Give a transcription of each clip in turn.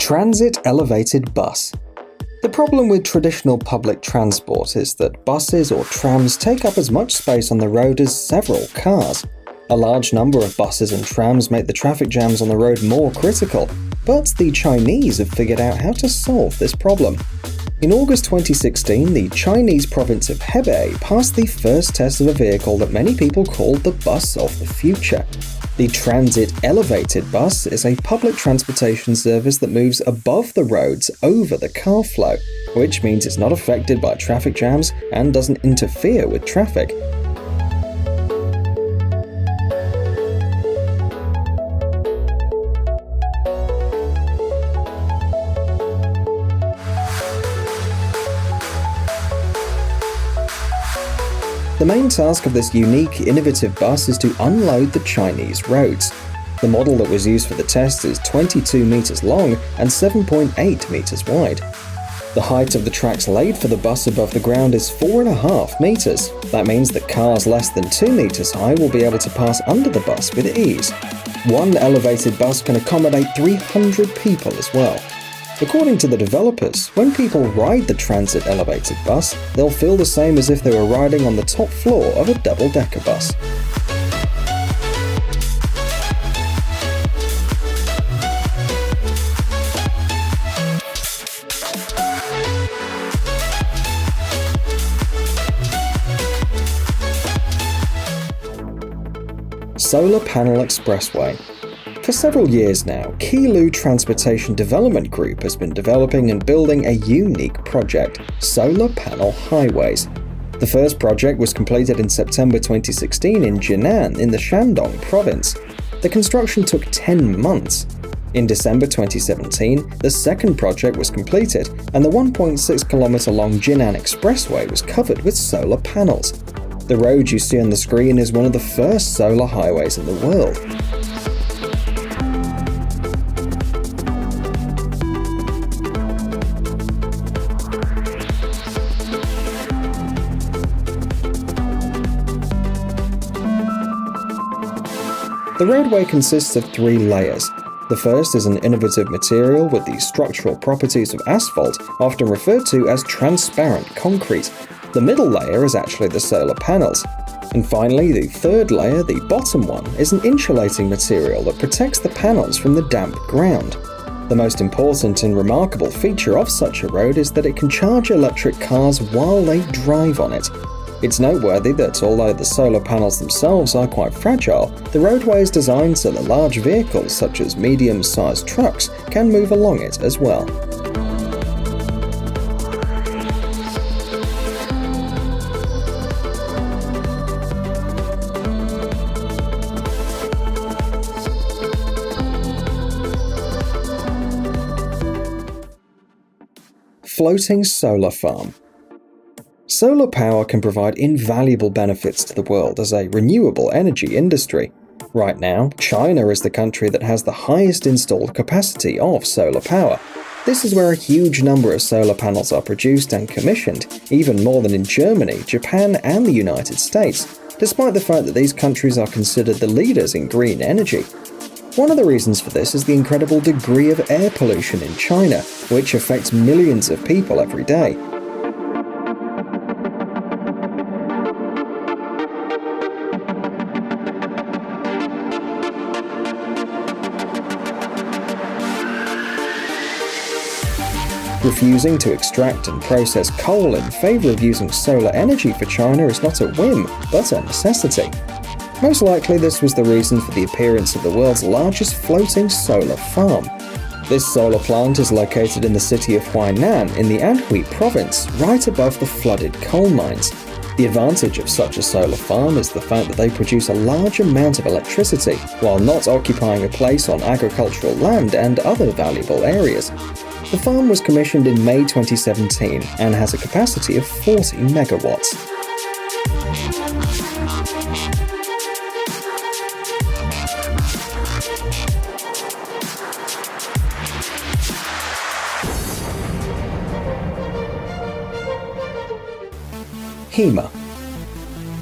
Transit elevated bus. The problem with traditional public transport is that buses or trams take up as much space on the road as several cars. A large number of buses and trams make the traffic jams on the road more critical, but the Chinese have figured out how to solve this problem. In August 2016, the Chinese province of Hebei passed the first test of a vehicle that many people called the bus of the future. The Transit Elevated Bus is a public transportation service that moves above the roads over the car flow, which means it's not affected by traffic jams and doesn't interfere with traffic. The main task of this unique, innovative bus is to unload the Chinese roads. The model that was used for the test is 22 meters long and 7.8 meters wide. The height of the tracks laid for the bus above the ground is 4.5 meters. That means that cars less than 2 meters high will be able to pass under the bus with ease. One elevated bus can accommodate 300 people as well. According to the developers, when people ride the Transit Elevated Bus, they'll feel the same as if they were riding on the top floor of a double-decker bus. Solar Panel Expressway. For several years now, Qilu Transportation Development Group has been developing and building a unique project, solar panel highways. The first project was completed in September 2016 in Jinan in the Shandong province. The construction took 10 months. In December 2017, the second project was completed, and the 1.6-kilometer long Jinan Expressway was covered with solar panels. The road you see on the screen is one of the first solar highways in the world. The roadway consists of 3 layers. The first is an innovative material with the structural properties of asphalt, often referred to as transparent concrete. The middle layer is actually the solar panels. And finally, the third layer, the bottom one, is an insulating material that protects the panels from the damp ground. The most important and remarkable feature of such a road is that it can charge electric cars while they drive on it. It's noteworthy that although the solar panels themselves are quite fragile, the roadway is designed so that large vehicles such as medium-sized trucks can move along it as well. Floating solar farm. Solar power can provide invaluable benefits to the world as a renewable energy industry. Right now, China is the country that has the highest installed capacity of solar power. This is where a huge number of solar panels are produced and commissioned, even more than in Germany, Japan, and the United States, despite the fact that these countries are considered the leaders in green energy. One of the reasons for this is the incredible degree of air pollution in China, which affects millions of people every day. Refusing to extract and process coal in favor of using solar energy for China is not a whim, but a necessity. Most likely this was the reason for the appearance of the world's largest floating solar farm. This solar plant is located in the city of Huainan in the Anhui province, right above the flooded coal mines. The advantage of such a solar farm is the fact that they produce a large amount of electricity, while not occupying a place on agricultural land and other valuable areas. The farm was commissioned in May 2017 and has a capacity of 40 megawatts. Hema.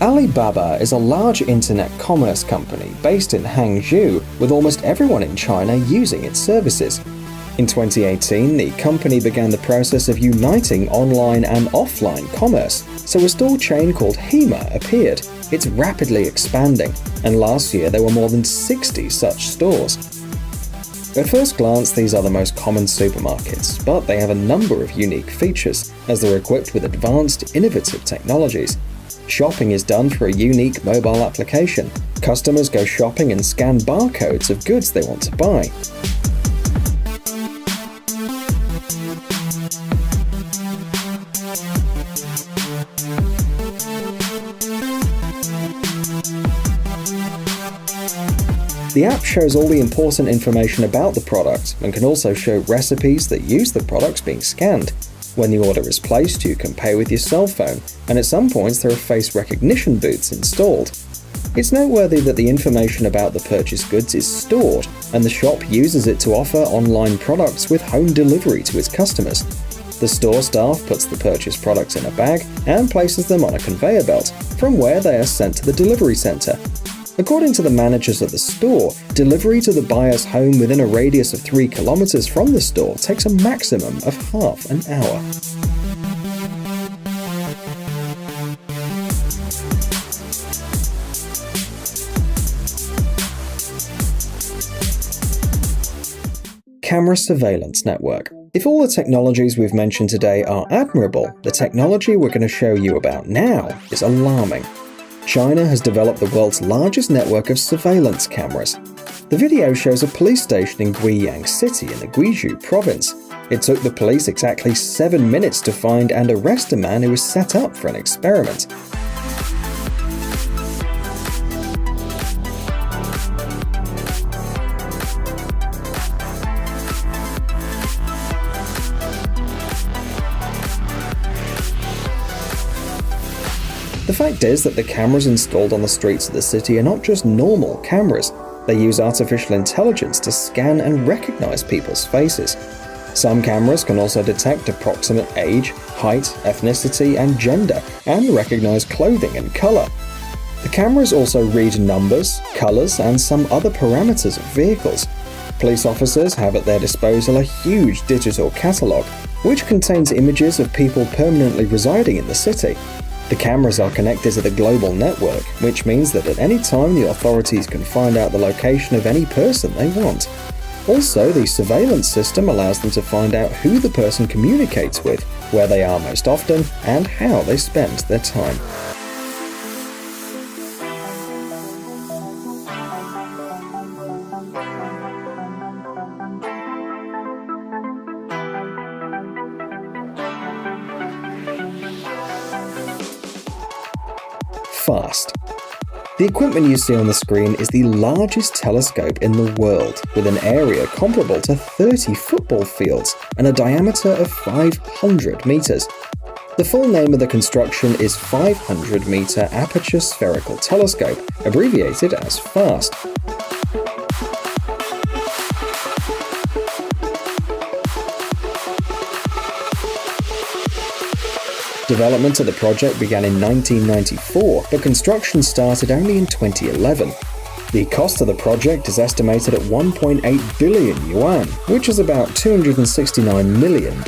Alibaba is a large internet commerce company based in Hangzhou, with almost everyone in China using its services. In 2018, the company began the process of uniting online and offline commerce, so a store chain called Hema appeared. It's rapidly expanding, and last year there were more than 60 such stores. At first glance, these are the most common supermarkets, but they have a number of unique features, as they're equipped with advanced, innovative technologies. Shopping is done through a unique mobile application. Customers go shopping and scan barcodes of goods they want to buy. The app shows all the important information about the product and can also show recipes that use the products being scanned. When the order is placed, you can pay with your cell phone, and at some points there are face recognition booths installed. It's noteworthy that the information about the purchased goods is stored, and the shop uses it to offer online products with home delivery to its customers. The store staff puts the purchased products in a bag and places them on a conveyor belt, from where they are sent to the delivery center. According to the managers of the store, delivery to the buyer's home within a radius of 3 kilometers from the store takes a maximum of half an hour. Camera surveillance network. If all the technologies we've mentioned today are admirable, the technology we're going to show you about now is alarming. China has developed the world's largest network of surveillance cameras. The video shows a police station in Guiyang City in the Guizhou province. It took the police exactly 7 minutes to find and arrest a man who was set up for an experiment. The fact is that the cameras installed on the streets of the city are not just normal cameras. They use artificial intelligence to scan and recognize people's faces. Some cameras can also detect approximate age, height, ethnicity, and gender, and recognize clothing and color. The cameras also read numbers, colors, and some other parameters of vehicles. Police officers have at their disposal a huge digital catalog, which contains images of people permanently residing in the city. The cameras are connected to the global network, which means that at any time the authorities can find out the location of any person they want. Also, the surveillance system allows them to find out who the person communicates with, where they are most often, and how they spend their time. FAST. The equipment you see on the screen is the largest telescope in the world, with an area comparable to 30 football fields and a diameter of 500 meters. The full name of the construction is 500-meter Aperture Spherical Telescope, abbreviated as FAST. Development of the project began in 1994, but construction started only in 2011. The cost of the project is estimated at 1.8 billion yuan, which is about $269 million.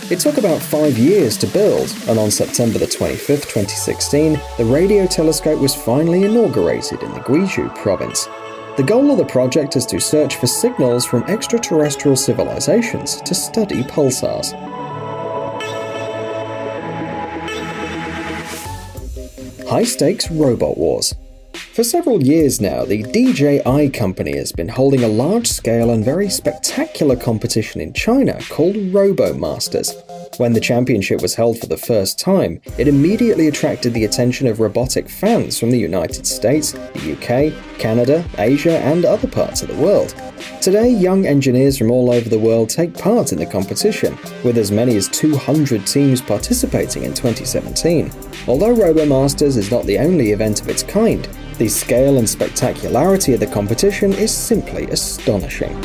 It took about 5 years to build, and on September 25, 2016, the radio telescope was finally inaugurated in the Guizhou province. The goal of the project is to search for signals from extraterrestrial civilizations to study pulsars. High-stakes robot wars. For several years now, the DJI company has been holding a large-scale and very spectacular competition in China called RoboMasters. When the championship was held for the first time, it immediately attracted the attention of robotic fans from the United States, the UK, Canada, Asia, and other parts of the world. Today, young engineers from all over the world take part in the competition, with as many as 200 teams participating in 2017. Although RoboMasters is not the only event of its kind, the scale and spectacularity of the competition is simply astonishing.